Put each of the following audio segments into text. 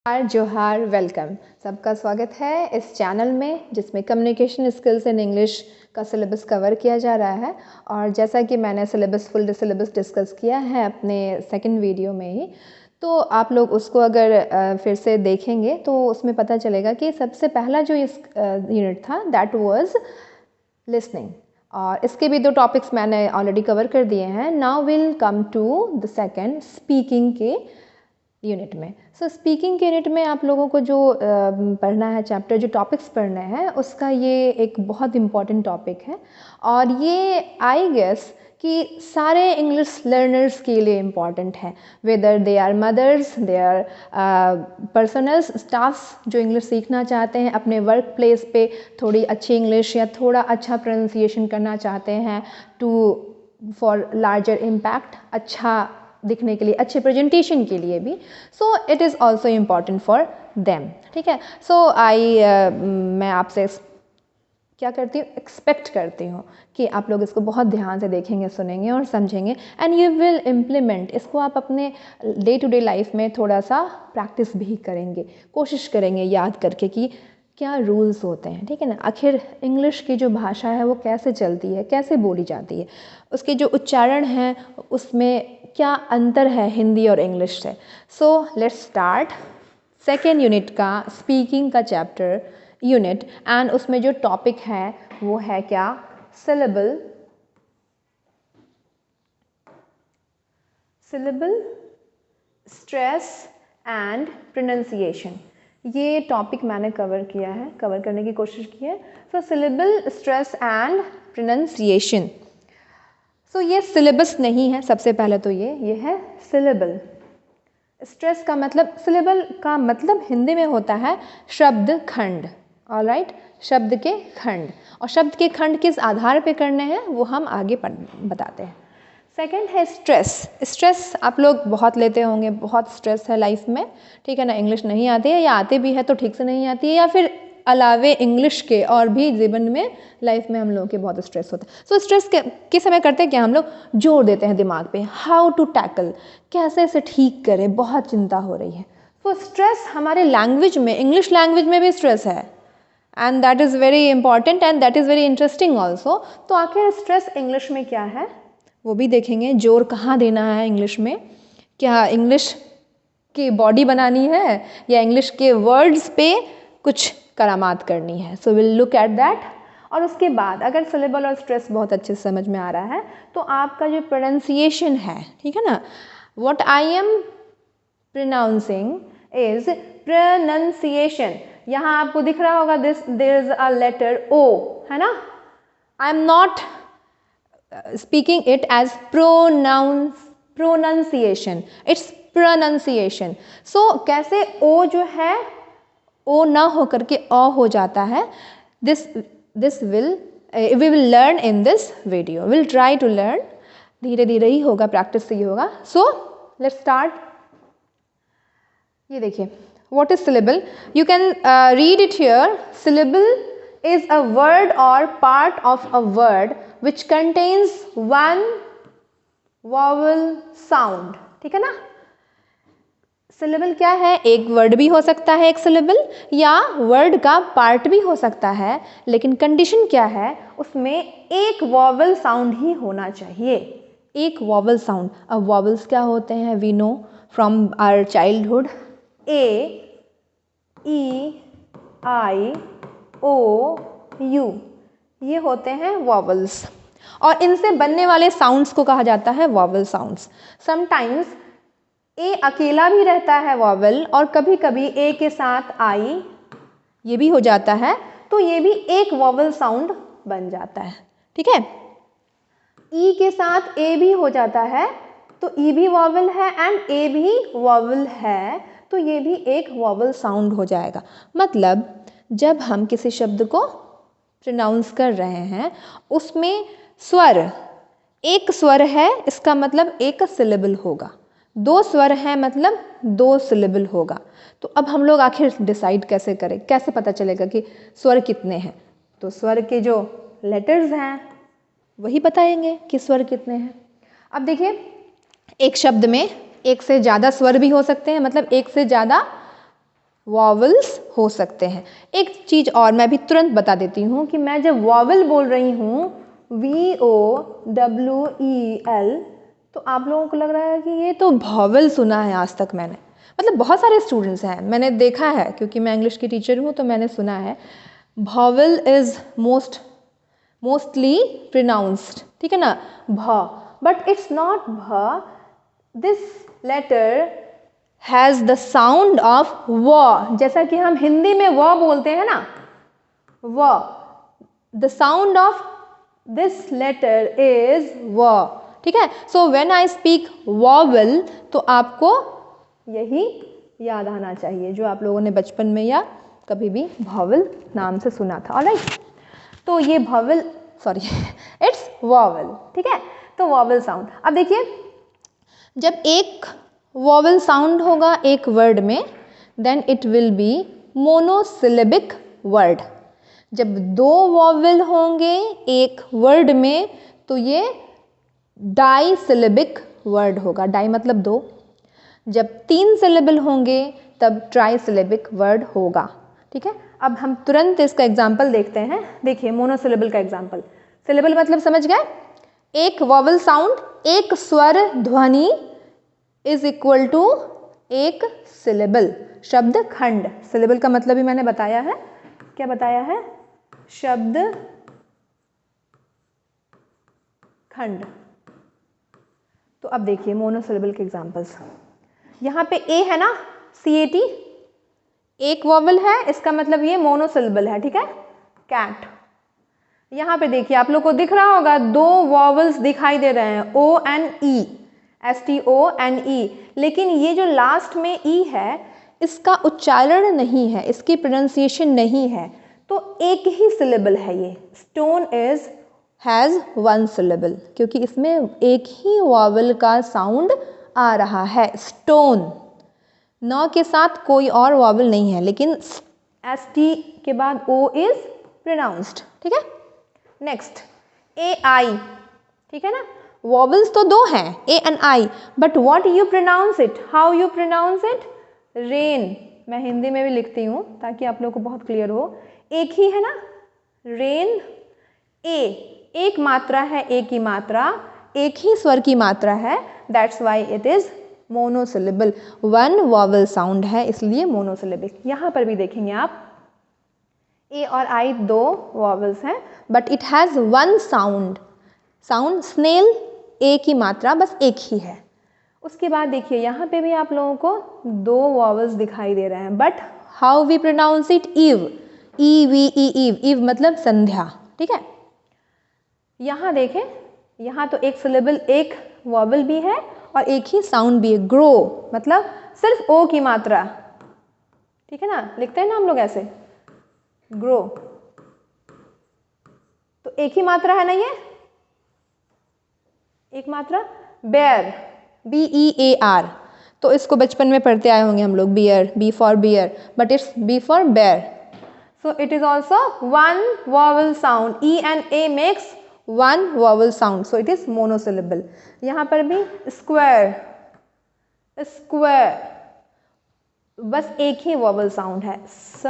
जोहार वेलकम। सबका स्वागत है इस चैनल में जिसमें कम्युनिकेशन स्किल्स इन इंग्लिश का सिलेबस कवर किया जा रहा है। और जैसा कि मैंने फुल सिलेबस डिस्कस किया है अपने सेकंड वीडियो में ही, तो आप लोग उसको अगर फिर से देखेंगे तो उसमें पता चलेगा कि सबसे पहला जो इस यूनिट था दैट वाज लिसनिंग, और इसके भी 2 टॉपिक्स मैंने ऑलरेडी कवर कर दिए हैं। Now will come to the second speaking के यूनिट में। स्पीकिंग के यूनिट में आप लोगों को जो पढ़ना है चैप्टर, जो टॉपिक्स पढ़ने हैं, उसका ये एक बहुत इम्पॉर्टेंट टॉपिक है और ये आई गेस कि सारे इंग्लिश लर्नर्स के लिए इम्पॉर्टेंट है, whether they are mothers, they are personals, staffs जो इंग्लिश सीखना चाहते हैं, अपने वर्क प्लेस पे थोड़ी अच्छी इंग्लिश या थोड़ा अच्छा प्रोनाउंसिएशन करना चाहते हैं टू फॉर लार्जर इम्पैक्ट, अच्छा दिखने के लिए, अच्छे प्रेजेंटेशन के लिए भी। So it is also important for them. ठीक है। मैं आपसे क्या करती हूँ, एक्सपेक्ट करती हूँ कि आप लोग इसको बहुत ध्यान से देखेंगे, सुनेंगे और समझेंगे एंड यू विल इम्प्लीमेंट। इसको आप अपने डे टू डे लाइफ में थोड़ा सा प्रैक्टिस भी करेंगे, कोशिश करेंगे याद करके कि क्या रूल्स होते हैं। ठीक है ना, आखिर इंग्लिश की जो भाषा है वो कैसे चलती है, कैसे बोली जाती है, उसके जो उच्चारण हैं उसमें क्या अंतर है हिंदी और इंग्लिश से। सो लेट्स स्टार्ट सेकेंड यूनिट का, स्पीकिंग का चैप्टर यूनिट, एंड उसमें जो टॉपिक है वो है क्या, सिलेबल स्ट्रेस एंड प्रोनाउंसिएशन। ये टॉपिक मैंने कवर किया है, कवर करने की कोशिश की है। सो सिलेबल स्ट्रेस एंड प्रोनाउंसिएशन। सो ये सिलेबस नहीं है, सबसे पहले तो ये है सिलेबल। स्ट्रेस का मतलब, सिलेबल का मतलब हिंदी में होता है शब्द खंड। ऑलराइट, शब्द के खंड, और शब्द के खंड किस आधार पे करने हैं वो हम आगे बताते हैं। सेकंड है स्ट्रेस। स्ट्रेस आप लोग बहुत लेते होंगे, बहुत स्ट्रेस है लाइफ में। ठीक है ना, इंग्लिश नहीं आती है या आती भी है तो ठीक से नहीं आती है, या फिर अलावे इंग्लिश के और भी जीवन में लाइफ में हम लोगों के बहुत स्ट्रेस होता है। सो स्ट्रेस के समय करते हैं क्या, हम लोग जोर देते हैं दिमाग पे, हाउ टू टैकल, कैसे इसे ठीक करें, बहुत चिंता हो रही है। तो स्ट्रेस हमारे लैंग्वेज में, इंग्लिश लैंग्वेज में भी स्ट्रेस है and that is very important and that is very interesting also. तो आखिर स्ट्रेस इंग्लिश में क्या है वो भी देखेंगे, जोर कहाँ देना है इंग्लिश में, क्या इंग्लिश की बॉडी बनानी है या इंग्लिश के वर्ड्स पे कुछ करामात करनी है। So will look at that. और उसके बाद अगर सिलेबल और स्ट्रेस बहुत अच्छे से समझ में आ रहा है तो आपका जो प्रोनाउंसिएशन है, ठीक है ना, what I am pronouncing is pronunciation. यहाँ आपको दिख रहा होगा this, there is a letter O, है ना। I am not speaking it as pronunciation, it's pronunciation. So कैसे ओ जो है ओ ना होकर के अ हो जाता है, this will we will learn in this video, will try to learn. धीरे धीरे ही होगा, प्रैक्टिस से ही होगा। So let's start. ये देखिए, what is syllable, you can read it here. Syllable is a word or part of a word which contains one vowel sound। ठीक है ना, सिलेबल क्या है, एक वर्ड भी हो सकता है एक सिलेबल, या वर्ड का पार्ट भी हो सकता है, लेकिन कंडीशन क्या है, उसमें एक वॉवल साउंड ही होना चाहिए, एक वॉवल साउंड। अब वॉवल्स क्या होते हैं, we know from our childhood, A, E, I, O, U, ये होते हैं वॉवल्स, और इनसे बनने वाले साउंड्स को कहा जाता है वॉवल साउंड्स। समटाइम्स ए अकेला भी रहता है वॉवल, और कभी कभी ए के साथ आई ये भी हो जाता है, तो ये भी एक वॉवल साउंड बन जाता है। ठीक है, ई के साथ ए भी हो जाता है तो ई भी वॉवल है एंड ए भी वॉवल है, तो ये भी एक वॉवल साउंड हो जाएगा। मतलब जब हम किसी शब्द को प्रोनाउंस कर रहे हैं उसमें स्वर, एक स्वर है इसका मतलब एक सिलेबल होगा, 2 स्वर है मतलब 2 सिलेबल होगा। तो अब हम लोग आखिर डिसाइड कैसे करें, कैसे पता चलेगा कि स्वर कितने हैं, तो स्वर के जो लेटर्स हैं वही बताएंगे कि स्वर कितने हैं। अब देखिए, एक शब्द में एक से ज़्यादा स्वर भी हो सकते हैं, मतलब एक से ज़्यादा वॉवल्स हो सकते हैं। एक चीज़ और मैं भी तुरंत बता देती हूँ कि मैं जब वॉवल बोल रही हूँ VOWEL, तो आप लोगों को लग रहा है कि ये तो वॉवल सुना है आज तक मैंने, मतलब बहुत सारे स्टूडेंट्स हैं, मैंने देखा है क्योंकि मैं इंग्लिश की टीचर हूँ तो मैंने सुना है वॉवल इज़ मोस्टली प्रोनाउंस्ड, ठीक है ना, भ, बट इट्स नॉट भ, this letter has the sound of व, जैसा कि हम हिंदी में व बोलते हैं ना, व, the sound of this letter is व, ठीक है। So when I speak vowel तो आपको यही याद आना चाहिए जो आप लोगों ने बचपन में या कभी भी वॉवल नाम से सुना था। ऑलराइट, तो ये वॉवल, सॉरी इट्स वॉवल, ठीक है। तो वॉवल साउंड, अब देखिए जब एक वॉवल साउंड होगा एक वर्ड में, then it will be monosyllabic word. जब दो वॉवल होंगे एक वर्ड में तो ये डाईसिलेबिक वर्ड होगा, डाई मतलब दो। जब 3 सिलेबल होंगे तब ट्राईसिलेबिक वर्ड होगा, ठीक है। अब हम तुरंत इसका एग्जाम्पल देखते हैं। देखिए मोनोसिलेबल का एग्जाम्पल, सिलेबल मतलब समझ गए, एक वॉवल साउंड, एक स्वर ध्वनि इज इक्वल टू एक सिलेबल, शब्द खंड। सिलेबल का मतलब ही मैंने बताया है, क्या बताया है, शब्द खंड। तो अब देखिए मोनोसिलेबल के एग्जाम्पल्स, यहाँ पे ए है ना, CAT, एक वॉवल है, इसका मतलब ये मोनोसिलेबल है, ठीक है, कैट। यहाँ पे देखिए आप लोग को दिख रहा होगा दो वॉवल्स दिखाई दे रहे हैं, ONE, STONE, लेकिन ये जो लास्ट में ई है इसका उच्चारण नहीं है, इसकी प्रोनाउंसिएशन नहीं है, तो एक ही सिलेबल है ये। स्टोन इज हैज़ 1 सिलेबल, क्योंकि इसमें एक ही वॉवल का साउंड आ रहा है, स्टोन, न के साथ कोई और वॉवल नहीं है, लेकिन ST के बाद O इज प्रोनाउंस्ड, ठीक है। नेक्स्ट AI, ठीक है ना, वॉवल्स तो दो हैं A and I, but what you pronounce it, how you pronounce it, rain. मैं हिंदी में भी लिखती हूँ ताकि आप लोग को बहुत क्लियर हो, एक ही है ना, रेन, ए, एक मात्रा है, एक ही मात्रा, एक ही स्वर की मात्रा है, that's why it is monosyllable, 1 vowel sound है इसलिए मोनोसिलेबिक। यहाँ पर भी देखेंगे आप ए और आई दो वॉवल्स हैं but it has 1 sound, snail, A की मात्रा बस एक ही है। उसके बाद देखिए यहाँ पे भी आप लोगों को दो वॉवल्स दिखाई दे रहे हैं, but how we pronounce it, eve, EVE, eve, eve मतलब संध्या, ठीक है। यहाँ देखें, यहाँ तो एक सिलेबल, एक वॉवल भी है और एक ही साउंड भी है, ग्रो मतलब सिर्फ ओ की मात्रा, ठीक है ना, लिखते हैं ना हम लोग ऐसे, ग्रो, तो एक ही मात्रा है ना, ये एक मात्रा। बेयर, BEAR, तो इसको बचपन में पढ़ते आए होंगे हम लोग, beer, B for beer, but it's B for bear, so it is also 1 vowel sound, E and A makes 1 vowel sound, so it is monosyllable. यहाँ पर भी स्क्वायर, स्क्वायर, बस एक ही वॉवल साउंड है, स,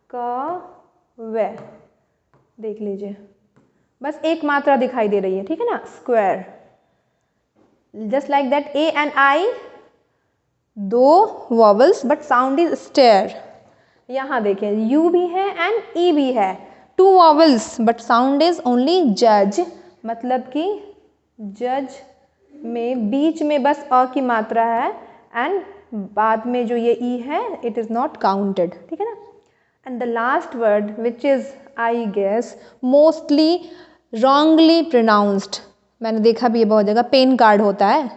क, व, देख लीजिए, बस एक मात्रा दिखाई दे रही है, ठीक है ना, square. Just like that A and I, दो vowels but sound is stair. यहाँ देखिए U भी है एंड E भी है, 2 vowels but sound is only जज, मतलब कि जज में बीच में बस अ की मात्रा है एंड बाद में जो ये ई है इट इज़ नॉट काउंटेड, ठीक है ना। And the last word which is I guess mostly wrongly pronounced, मैंने देखा भी है बहुत जगह, पेन कार्ड होता है,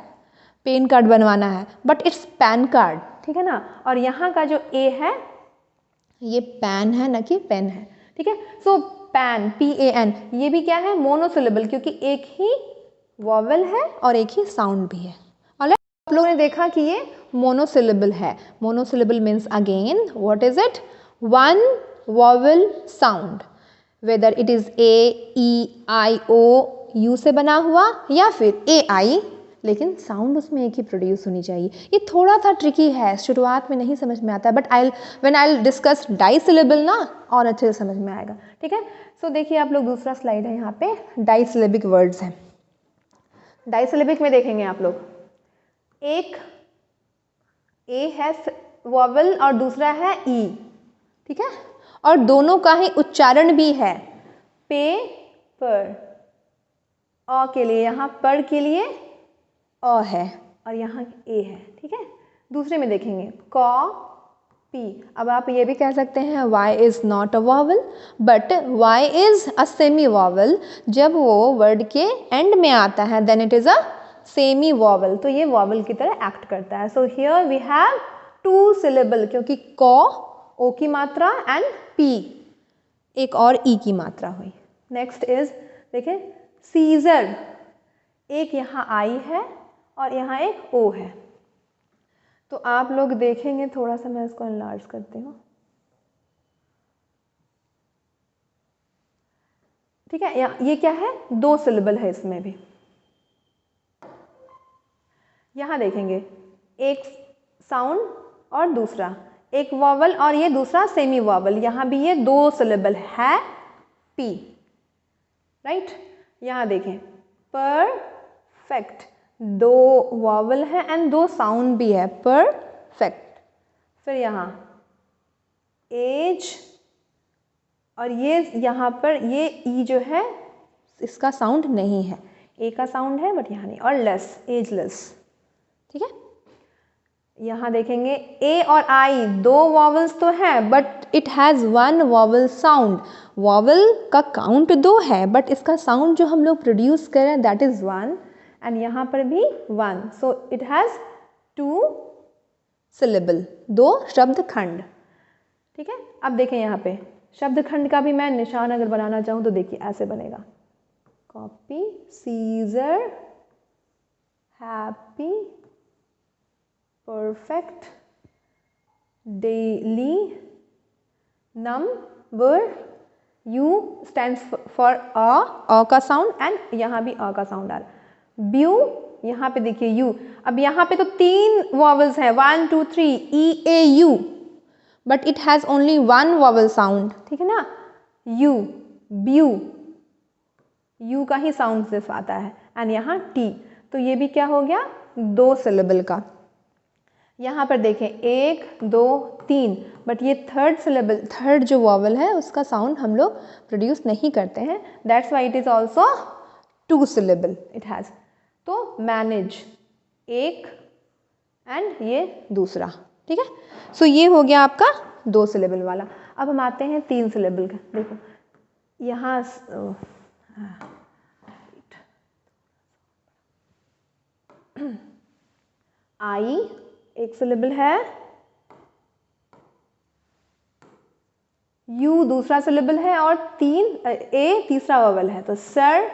पेन कार्ड बनवाना है बट इट्स पैन कार्ड, ठीक है ना, और यहाँ का जो ए है ये पैन है ना कि पेन है, ठीक है। सो पैन, PAN, ये भी क्या है, मोनोसिलेबल, क्योंकि एक ही वॉवल है और एक ही साउंड भी है। ऑलराइट, आप लोगों ने देखा कि ये मोनोसिलेबल है। Monosyllable means again what is it, 1 vowel sound, whether it is A, E, I, O, U से बना हुआ या फिर AI, लेकिन साउंड उसमें एक ही प्रोड्यूस होनी चाहिए। ये थोड़ा सा ट्रिकी है, शुरुआत में नहीं समझ में आता है, but when I discuss disyllable ना और अच्छे से समझ में आएगा, ठीक है। सो देखिए आप लोग, दूसरा स्लाइड है यहाँ पे, डाई सिलेबिक वर्ड्स हैं। डाई सिलेबिक में देखेंगे आप लोग, एक ए है वॉवल और दूसरा है ई, ठीक है, और दोनों का ही उच्चारण भी है, पे पर, अ के लिए यहाँ पर के लिए अ है और यहाँ ए है, ठीक है। दूसरे में देखेंगे कॉ पी। अब आप ये भी कह सकते हैं Y is not a vowel, but Y is a semi vowel. जब वो वर्ड के एंड में आता है then it is a semi vowel, तो ये वॉवल की तरह एक्ट करता है। So here we have 2 syllable, क्योंकि कॉ ओ की मात्रा एंड पी एक और ई की मात्रा हुई। नेक्स्ट इज देखिए सीजर, एक यहाँ आई है और यहाँ एक ओ है। तो आप लोग देखेंगे, थोड़ा सा मैं इसको एनलार्ज करती हूँ, ठीक है। ये क्या है, 2 सिलेबल है इसमें भी। यहाँ देखेंगे एक साउंड और दूसरा, एक वॉवल और ये दूसरा सेमी वॉवल, यहाँ भी ये 2 सिलेबल है पी, राइट। यहाँ देखें परफेक्ट, 2 वॉवल है एंड 2 साउंड भी है, परफेक्ट। फिर यहाँ एज, और ये यहाँ पर ये ई जो है इसका साउंड नहीं है, ए का साउंड है बट यहाँ नहीं, और लेस, एजलेस, ठीक है। यहाँ देखेंगे ए और आई 2 वॉवल्स तो हैं but it has 1 vowel sound. Vowel का काउंट 2 है बट इसका साउंड जो हम लोग प्रोड्यूस कर रहे हैं दैट इज़ 1, एंड यहाँ पर भी 1, सो इट हैज़ 2 सिलेबल, 2 शब्द खंड, ठीक है। अब देखें यहाँ पे शब्द खंड का भी मैं निशान अगर बनाना चाहूँ तो देखिए ऐसे बनेगा, copy, seizure, happy, perfect, daily, number, U stands for अ का साउंड एंड यहाँ भी अ का साउंड आ रहा है, ब्यू, यहाँ पे देखिए यू। अब यहाँ पे तो 3 वॉवल्स हैं, 1 2 3, E A U, but it has only 1 vowel sound, ठीक है ना, यू, ब्यू, यू का ही साउंड सिर्फ आता है, एंड यहाँ टी, तो ये भी क्या हो गया, 2 सिलेबल का। यहाँ पर देखें 1 2 3, बट ये थर्ड सिलेबल, थर्ड जो वॉवल है उसका साउंड हम लोग प्रोड्यूस नहीं करते हैं, that's why it is also 2 syllable it has. तो मैनेज एक एंड ये दूसरा, ठीक है। सो ये हो गया आपका 2 सिलेबल वाला। अब हम आते हैं 3 सिलेबल का। देखो यहाँ आई एक सिलेबल है, यू दूसरा सिलेबल है और 3 ए तीसरा वॉवल है, तो सर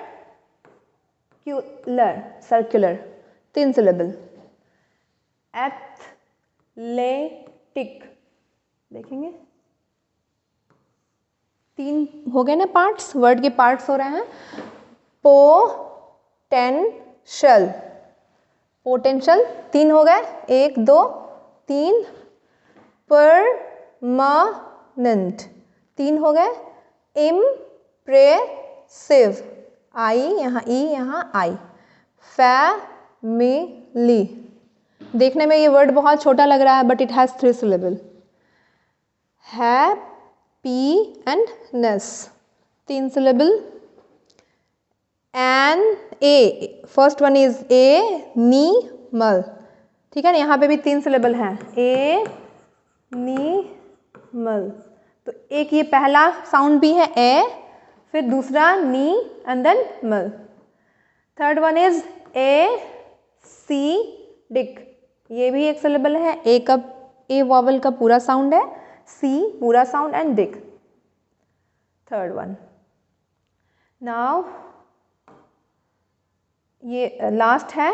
क्यूलर, सर्कुलर, 3 सिलेबल। एथलेटिक देखेंगे 3 हो गए ना पार्ट्स, वर्ड के पार्ट्स हो रहे हैं। पोटेंशियल, पोटेंशियल 3 हो गए, 1 2 3। परमानेंट 3 हो गए। इम्प्रेसिव, आई यहाँ ई यहाँ आई। फैमिली, देखने में ये वर्ड बहुत छोटा लग रहा है but it has 3 syllable. Happiness 3 syllable. एन ए, फर्स्ट वन इज एनिमल, ठीक है ना, यहाँ पे भी 3 सिलेबल हैं, एनिमल, तो एक ये पहला साउंड भी है ए, फिर दूसरा नी एंड देन मल। Third one is acidic, ये भी एक सिलेबल है, ए का, ए वॉवल का पूरा साउंड है, सी पूरा sound and Dick third one. Now ये लास्ट है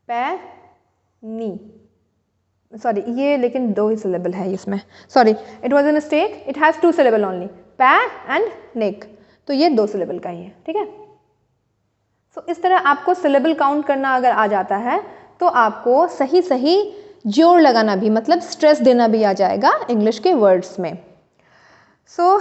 पैनी, सॉरी ये लेकिन 2 ही सिलेबल है इसमें, sorry it was a mistake, it has 2 syllable only, पै एंड निक, तो ये 2 सिलेबल का ही है, ठीक है। सो इस तरह आपको सिलेबल काउंट करना अगर आ जाता है तो आपको सही सही जोर लगाना भी, मतलब स्ट्रेस देना भी आ जाएगा इंग्लिश के वर्ड्स में। सो